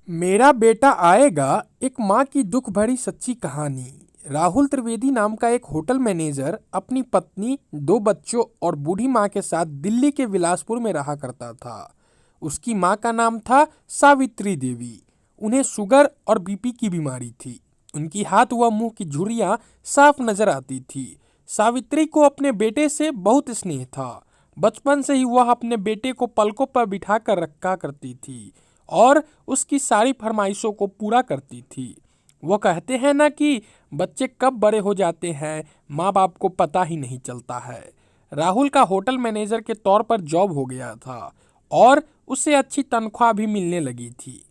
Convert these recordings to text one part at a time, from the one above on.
मेरा बेटा आएगा, एक माँ की दुख भरी सच्ची कहानी। राहुल त्रिवेदी नाम का एक होटल मैनेजर अपनी पत्नी, दो बच्चों और बूढ़ी माँ के साथ दिल्ली के बिलासपुर में रहा करता था। उसकी माँ का नाम था सावित्री देवी। उन्हें शुगर और बीपी की बीमारी थी। उनकी हाथ व मुंह की झुर्रियाँ साफ नजर आती थी। सावित्री को अपने बेटे से बहुत स्नेह था। बचपन से ही वह अपने बेटे को पलकों पर बिठा कर रखा करती थी और उसकी सारी फरमाइशों को पूरा करती थी। वो कहते हैं ना कि बच्चे कब बड़े हो जाते हैं, माँ बाप को पता ही नहीं चलता है। राहुल का होटल मैनेजर के तौर पर जॉब हो गया था और उसे अच्छी तनख्वाह भी मिलने लगी थी।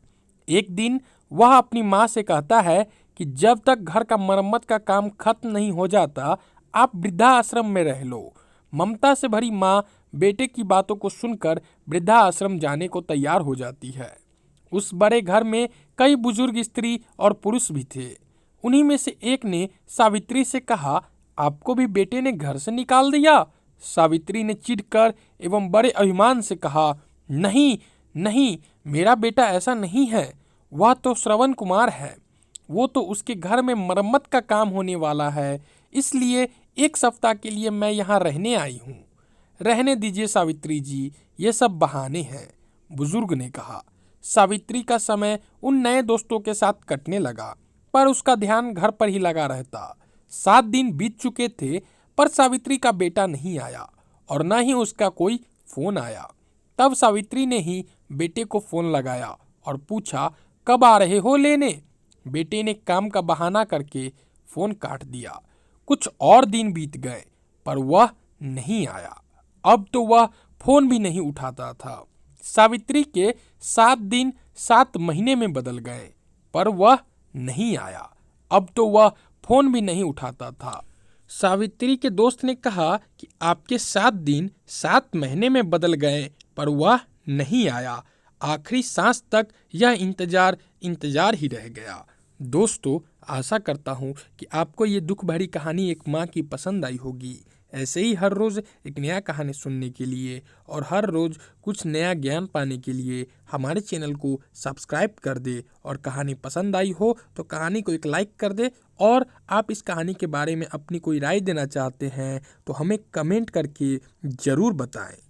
एक दिन वह अपनी माँ से कहता है कि जब तक घर का मरम्मत का काम खत्म नहीं हो जाता, आप वृद्धा आश्रम में रह लो। ममता से भरी माँ बेटे की बातों को सुनकर वृद्धा आश्रम जाने को तैयार हो जाती है। उस बड़े घर में कई बुजुर्ग स्त्री और पुरुष भी थे। उन्हीं में से एक ने सावित्री से कहा, आपको भी बेटे ने घर से निकाल दिया? सावित्री ने चिढ़कर एवं बड़े अभिमान से कहा, नहीं नहीं, मेरा बेटा ऐसा नहीं है। वह तो श्रवण कुमार है। वो तो उसके घर में मरम्मत का काम होने वाला है, इसलिए एक सप्ताह के लिए मैं यहाँ रहने आई हूँ। रहने दीजिए सावित्री जी, ये सब बहाने हैं, बुजुर्ग ने कहा। सावित्री का समय उन नए दोस्तों के साथ कटने लगा, पर उसका ध्यान घर पर ही लगा रहता। 7 दिन बीत चुके थे, पर सावित्री का बेटा नहीं आया और न ही उसका कोई फोन आया। तब सावित्री ने ही बेटे को फोन लगाया और पूछा, कब आ रहे हो लेने? बेटे ने काम का बहाना करके फोन काट दिया। कुछ और दिन बीत गए, पर वह नहीं आया। अब तो वह फोन भी नहीं उठाता था। सावित्री के 7 दिन 7 महीने में बदल गए, पर वह नहीं आया। अब तो वह फोन भी नहीं उठाता था। सावित्री के दोस्त ने कहा कि आपके 7 दिन 7 महीने में बदल गए, पर वह नहीं आया। आखिरी सांस तक यह इंतजार ही रह गया। दोस्तों, आशा करता हूँ कि आपको ये दुख भरी कहानी एक माँ की पसंद आई होगी। ऐसे ही हर रोज़ एक नया कहानी सुनने के लिए और हर रोज़ कुछ नया ज्ञान पाने के लिए हमारे चैनल को सब्सक्राइब कर दे। और कहानी पसंद आई हो तो कहानी को एक लाइक कर दे। और आप इस कहानी के बारे में अपनी कोई राय देना चाहते हैं तो हमें कमेंट करके ज़रूर बताएं।